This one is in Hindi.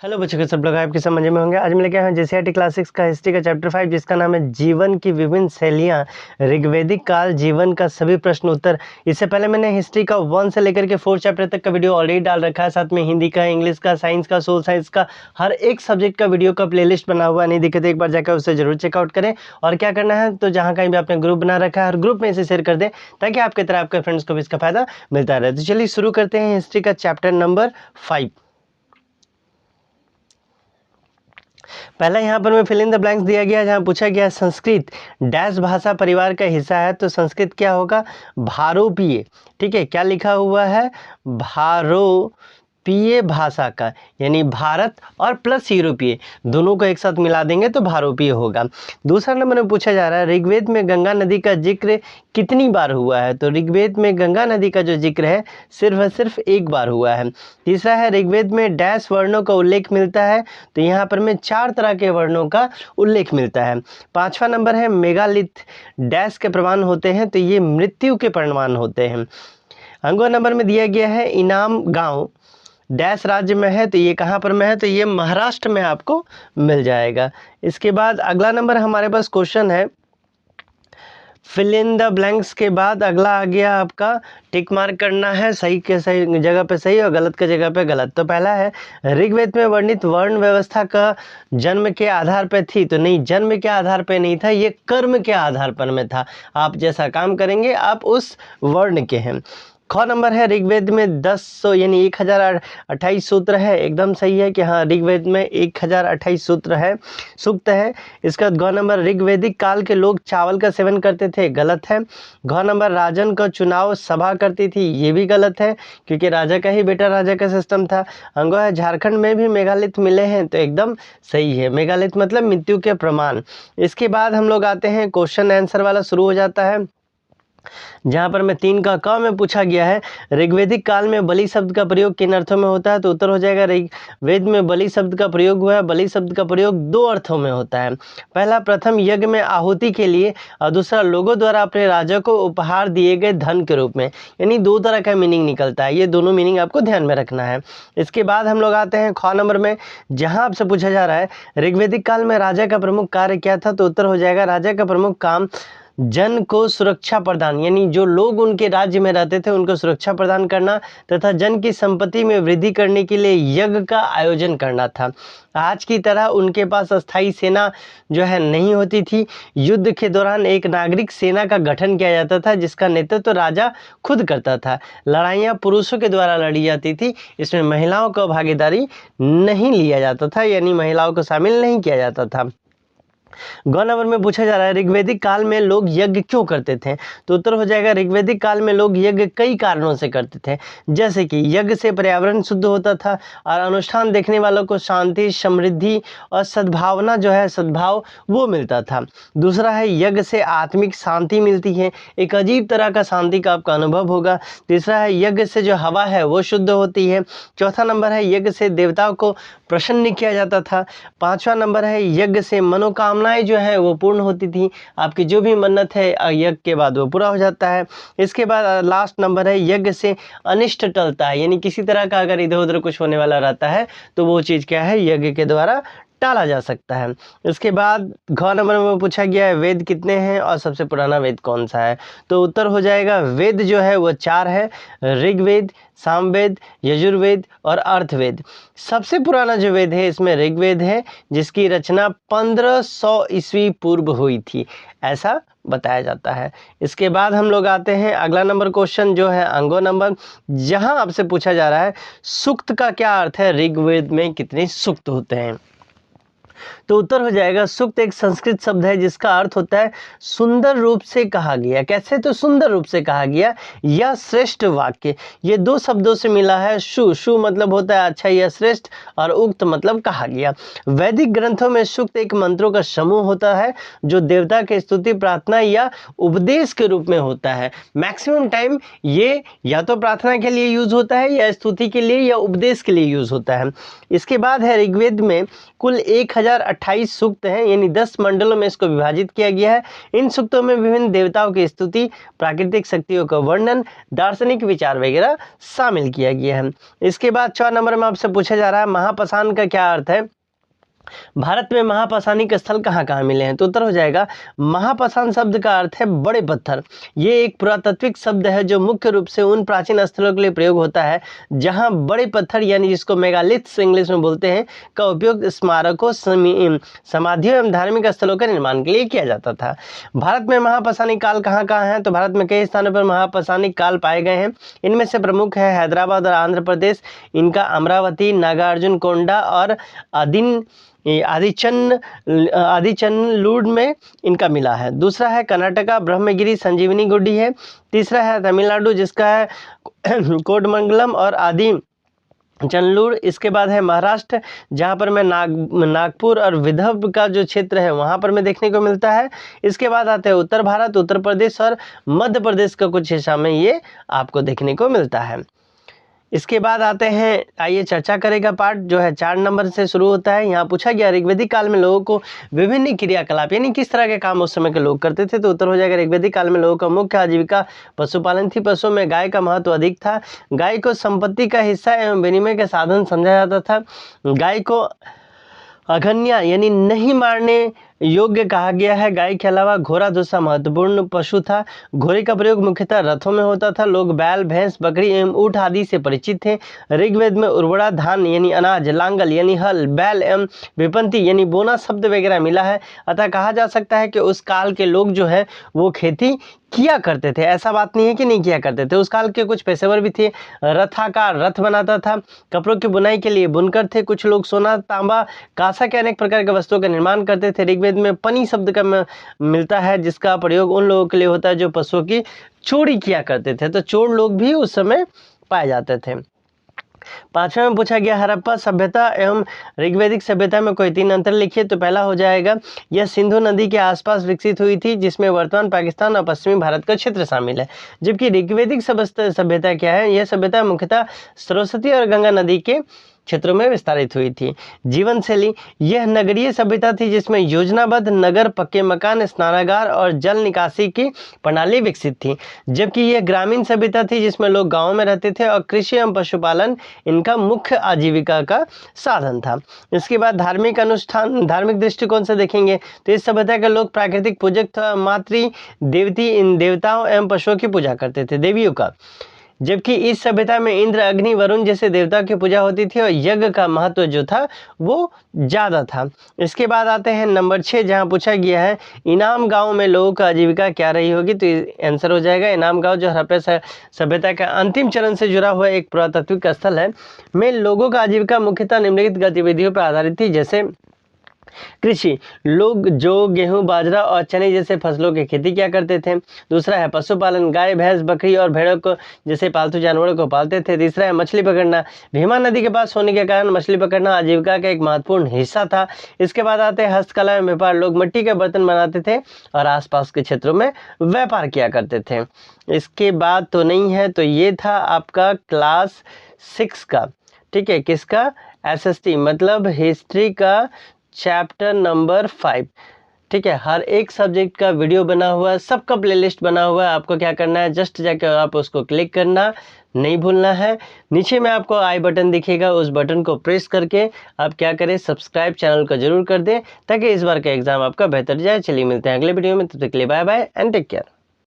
हेलो बच्चों के सब लोग आपके समझ में होंगे। आज मैं लेके आया हूँ जेसीईआरटी क्लास 6 का हिस्ट्री का चैप्टर 5 जिसका नाम है जीवन की विभिन्न शैलियाँ, ऋग्वैदिक काल जीवन का सभी प्रश्न उत्तर। इससे पहले मैंने हिस्ट्री का 1 से लेकर के 4 चैप्टर तक का वीडियो ऑलरेडी डाल रखा है, साथ में हिंदी का, इंग्लिश का, साइंस का, सोशल साइंस का, हर एक सब्जेक्ट का वीडियो का प्लेलिस्ट बना हुआ नहीं दिखे तो एक बार जाकर उसे जरूर चेकआउट करें। और क्या करना है तो जहाँ कहीं भी आपने ग्रुप बना रखा है हर ग्रुप में इसे शेयर कर दें ताकि आपकी तरह आपके फ्रेंड्स को भी इसका फायदा मिलता रहे। तो चलिए शुरू करते हैं हिस्ट्री का चैप्टर नंबर 5। पहला यहाँ पर मैं फिल इन द ब्लैंक्स दिया गया है, जहाँ पूछा गया संस्कृत डैश भाषा परिवार का हिस्सा है, तो संस्कृत क्या होगा? भारोपीय। ठीक है, क्या लिखा हुआ है? भारोपीय भाषा का, यानी भारत और प्लस यूरोपीय दोनों को एक साथ मिला देंगे तो भारोपीय होगा। दूसरा नंबर में पूछा जा रहा है ऋग्वेद में गंगा नदी का जिक्र कितनी बार हुआ है? तो ऋग्वेद में गंगा नदी का जो जिक्र है सिर्फ और सिर्फ एक बार हुआ है। तीसरा है ऋग्वेद में डैश वर्णों का उल्लेख मिलता है, तो यहाँ पर में 4 तरह के वर्णों का उल्लेख मिलता है। 5वां नंबर है मेगालिथ डैश के प्रमाण होते हैं, तो ये मृत्यु के प्रमाण होते हैं। अंगों नंबर में दिया गया है इनाम गांव डैश राज्य में है, तो ये कहाँ पर में है? तो ये महाराष्ट्र में आपको मिल जाएगा। इसके बाद अगला नंबर हमारे पास क्वेश्चन है फिल इन द ब्लैंक्स के बाद अगला आ गया आपका टिक मार्क करना है, सही के सही जगह पे सही और गलत के जगह पे गलत। तो पहला है ऋग्वेद में वर्णित वर्ण व्यवस्था का जन्म के आधार पे थी, तो नहीं, जन्म के आधार पे नहीं था, ये कर्म के आधार पर में था। आप जैसा काम करेंगे आप उस वर्ण के हैं। ख नंबर है ऋग्वेद में 1000 यानी 1028 सूत्र है, एकदम सही है कि हाँ ऋग्वेद में 1028 सूत्र है, सूक्त है। इसका ग नंबर ऋग्वैदिक काल के लोग चावल का सेवन करते थे, गलत है। घ नंबर राजन का चुनाव सभा करती थी, ये भी गलत है क्योंकि राजा का ही बेटा राजा का सिस्टम था। अंगो है झारखंड में भी मेगालिथ मिले हैं, तो एकदम सही है, मेगालिथ मतलब मृत्यु के प्रमाण। इसके बाद हम लोग आते हैं क्वेश्चन आंसर वाला शुरू हो जाता है, जहाँ पर मैं 3 का क में पूछा गया है ऋग्वैदिक काल में बलि शब्द का प्रयोग किन अर्थों में होता है? तो उत्तर हो जाएगा ऋग्वेद में बलि शब्द का प्रयोग हुआ है। बलि शब्द का प्रयोग 2 अर्थों में होता है। पहला प्रथम यज्ञ में आहुति के लिए और दूसरा लोगों द्वारा अपने राजा को उपहार दिए गए धन के रूप में, यानी 2 तरह का मीनिंग निकलता है। ये दोनों मीनिंग आपको ध्यान में रखना है। इसके बाद हम लोग आते हैं ख नंबर में, जहाँ आपसे पूछा जा रहा है ऋग्वैदिक काल में राजा का प्रमुख कार्य क्या था? तो उत्तर हो जाएगा राजा का प्रमुख काम जन को सुरक्षा प्रदान, यानी जो लोग उनके राज्य में रहते थे उनको सुरक्षा प्रदान करना तथा जन की संपत्ति में वृद्धि करने के लिए यज्ञ का आयोजन करना था। आज की तरह उनके पास अस्थायी सेना जो है नहीं होती थी। युद्ध के दौरान एक नागरिक सेना का गठन किया जाता था जिसका नेतृत्व तो राजा खुद करता था। लड़ाइयाँ पुरुषों के द्वारा लड़ी जाती थी, इसमें महिलाओं का भागीदारी नहीं लिया जाता था, यानी महिलाओं को शामिल नहीं किया जाता था। ग नंबर में पूछा जा रहा है ऋग्वैदिक काल में लोग यज्ञ क्यों करते थे? तो उत्तर हो जाएगा ऋग्वैदिक काल में लोग यज्ञ कई कारणों से करते थे, जैसे कि यज्ञ से पर्यावरण शुद्ध होता था और अनुष्ठान देखने वालों को शांति, समृद्धि और सद्भावना जो है सद्भाव वो मिलता था। दूसरा है यज्ञ से आत्मिक शांति मिलती है, एक अजीब तरह का शांति का आपका अनुभव होगा। तीसरा है यज्ञ से जो हवा है वो शुद्ध होती है। चौथा नंबर है यज्ञ से देवताओं को प्रसन्न किया जाता था। 5वां नंबर है यज्ञ से मनोकामनाएं जो है वो पूर्ण होती थी, आपकी जो भी मन्नत है यज्ञ के बाद वो पूरा हो जाता है। इसके बाद लास्ट नंबर है यज्ञ से अनिष्ट टलता है, यानी किसी तरह का अगर इधर उधर कुछ होने वाला रहता है तो वो चीज़ क्या है यज्ञ के द्वारा टाला जा सकता है। इसके बाद घ नंबर में पूछा गया है वेद कितने हैं और सबसे पुराना वेद कौन सा है? तो उत्तर हो जाएगा वेद जो है वो 4 है, ऋग्वेद, सामवेद, यजुर्वेद और अर्थवेद। सबसे पुराना जो वेद है इसमें ऋग्वेद है, जिसकी रचना 1500 ईस्वी पूर्व हुई थी, ऐसा बताया जाता है। इसके बाद हम लोग आते हैं अगला नंबर क्वेश्चन जो है अंगो नंबर, जहां आपसे पूछा जा रहा है सूक्त का क्या अर्थ है? ऋग्वेद में कितने सूक्त होते हैं? तो उत्तर हो जाएगा सूक्त एक संस्कृत शब्द है जिसका अर्थ होता है सुंदर रूप से कहा गया। कैसे? तो सुंदर रूप से कहा गया या श्रेष्ठ वाक्य। ये 2 शब्दों से मिला है। शु मतलब होता है अच्छा या श्रेष्ठ, और उक्त मतलब कहा गया। वैदिक ग्रंथों में सूक्त एक मंत्रों का समूह होता है जो देवता के स्तुति, प्रार्थना या उपदेश के रूप में होता है। मैक्सिमम टाइम ये या तो प्रार्थना के लिए यूज होता है या स्तुति के लिए या उपदेश के लिए यूज होता है। इसके बाद है ऋग्वेद में कुल 1000 1028 सूक्त हैं, यानी 10 मंडलों में इसको विभाजित किया गया है। इन सूक्तों में विभिन्न देवताओं की स्तुति, प्राकृतिक शक्तियों का वर्णन, दार्शनिक विचार वगैरह शामिल किया गया है। इसके बाद 4 नंबर में आपसे पूछा जा रहा है महापाषाण का क्या अर्थ है। भारत में महापाषाणिक स्थल कहाँ कहाँ मिले हैं, तो उत्तर हो जाएगा महापाषाण शब्द का अर्थ है बड़े पत्थर। ये एक पुरातात्विक शब्द है जो मुख्य रूप से उन प्राचीन स्थलों के लिए प्रयोग होता है जहाँ बड़े पत्थर यानी जिसको मेगालिथ्स इंग्लिश में बोलते हैं का उपयोग स्मारकों, समाधियों एवं धार्मिक स्थलों के निर्माण के लिए किया जाता था। भारत में महापाषाणिक काल कहाँ कहाँ है, तो भारत में कई स्थानों पर महापाषाणिक काल पाए गए हैं। इनमें से प्रमुख है हैदराबाद और आंध्र प्रदेश, इनका अमरावती, नागार्जुन कोंडा और आदिचनलूड में इनका मिला है। दूसरा है कर्नाटका, ब्रह्मगिरी संजीवनी गुड्डी है। तीसरा है तमिलनाडु जिसका है कोडमंगलम और आदि चनलूर। इसके बाद है महाराष्ट्र जहाँ पर मैं नागपुर और विदर्भ का जो क्षेत्र है वहाँ पर में देखने को मिलता है। इसके बाद आते हैं उत्तर भारत, उत्तर प्रदेश और मध्य प्रदेश का कुछ हिस्सा में ये आपको देखने को मिलता है। इसके बाद आते हैं, आइए चर्चा करेगा पार्ट जो है 4 नंबर से शुरू होता है। यहाँ पूछा गया ऋग्वेदिक काल में लोगों को विभिन्न क्रियाकलाप यानी किस तरह के काम उस समय के लोग करते थे, तो उत्तर हो जाएगा ऋग्वेदिक काल में लोगों का मुख्य आजीविका पशुपालन थी। पशुओं में गाय का महत्व अधिक था। गाय को संपत्ति का हिस्सा एवं विनिमय का साधन समझा जाता था। गाय को अघन्या यानी नहीं मारने योग्य कहा गया है। गाय के अलावा घोड़ा दूसरा महत्वपूर्ण पशु था। घोड़े का प्रयोग मुख्यतः रथों में होता था। लोग बैल, भैंस, बकरी एवं ऊँट आदि से परिचित थे। ऋग्वेद में उर्वरा, धान यानी अनाज, लांगल यानी हल, बैल एवं विपंती यानी बोना शब्द वगैरह मिला है। अतः कहा जा सकता है कि उस काल के लोग जो है वो खेती किया करते थे। ऐसा बात नहीं है कि नहीं किया करते थे। उस काल के कुछ पेशेवर भी थे। रथाकार रथ बनाता था। कपड़ों की बुनाई के लिए बुनकर थे। कुछ लोग सोना, तांबा, कांसा के अनेक प्रकार के वस्तुओं का निर्माण करते थे। ऋग्वेद में पनी शब्द का मिलता है जिसका प्रयोग उन लोगों के लिए होता है जो पशुओं की चोरी किया करते थे। तो चोर लोग भी उस समय पाए जाते थे। 5वें में पूछा गया हड़प्पा सभ्यता एवं ऋग्वैदिक सभ्यता में कोई 3 अंतर लिखिए, तो पहला हो जाएगा यह सिंधु नदी के आसपास विकसित हुई थी जिसमें वर्तमान पाकिस्तान और पश्चिमी भारत का क्षेत्र शामिल है। जबकि ऋग्वैदिक सभ्यता क्या है, यह सभ्यता मुख्यतः सरस्वती और गंगा नदी के क्षेत्रों में विस्तारित हुई थी। जीवन शैली, यह नगरीय सभ्यता थी जिसमें योजनाबद्ध नगर, पक्के मकान, स्नानागार और जल निकासी की प्रणाली विकसित थी। जबकि यह ग्रामीण सभ्यता थी जिसमें लोग गांवों में रहते थे और कृषि एवं पशुपालन इनका मुख्य आजीविका का साधन था। इसके बाद धार्मिक अनुष्ठान, धार्मिक दृष्टिकोण से देखेंगे तो इस सभ्यता के लोग प्राकृतिक पूजक था। मातृ देवती इन देवताओं एवं पशुओं की पूजा करते थे, देवियों का। जबकि इस सभ्यता में इंद्र, अग्नि, वरुण जैसे देवता की पूजा होती थी और यज्ञ का महत्व जो था वो ज़्यादा था। इसके बाद आते हैं नंबर 6 जहाँ पूछा गया है इनाम गांव में लोगों का आजीविका क्या रही होगी, तो आंसर हो जाएगा इनाम गांव जो हड़प्पा सभ्यता का अंतिम चरण से जुड़ा हुआ एक पुरातात्विक स्थल है। में लोगों का आजीविका मुख्यतः निम्नलिखित गतिविधियों पर आधारित थी, जैसे कृषि, लोग जो गेहूं, बाजरा और चने जैसे फसलों की खेती किया करते थे। दूसरा है पशुपालन, गाय, भैंस, बकरी और भेड़ों को जैसे पालतू जानवरों को पालते थे। तीसरा है मछली पकड़ना, भीमा नदी के पास होने के कारण मछली पकड़ना आजीविका का एक महत्वपूर्ण हिस्सा था। इसके बाद आते हैं हस्तकला एवं व्यापार, लोग मिट्टी के बर्तन बनाते थे और आसपास के क्षेत्रों में व्यापार किया करते थे। इसके बाद तो नहीं है, तो ये था आपका क्लास 6 का, ठीक है, किसका, SST मतलब हिस्ट्री का चैप्टर नंबर 5, ठीक है। हर एक सब्जेक्ट का वीडियो बना हुआ है, सबका प्लेलिस्ट बना हुआ है। आपको क्या करना है, जस्ट जाके आप उसको क्लिक करना नहीं भूलना है। नीचे में आपको आई बटन दिखेगा, उस बटन को प्रेस करके आप क्या करें, सब्सक्राइब चैनल को जरूर कर दें ताकि इस बार का एग्जाम आपका बेहतर जाए। चलिए मिलते हैं अगले वीडियो में, तब तक के लिए bye bye and take care.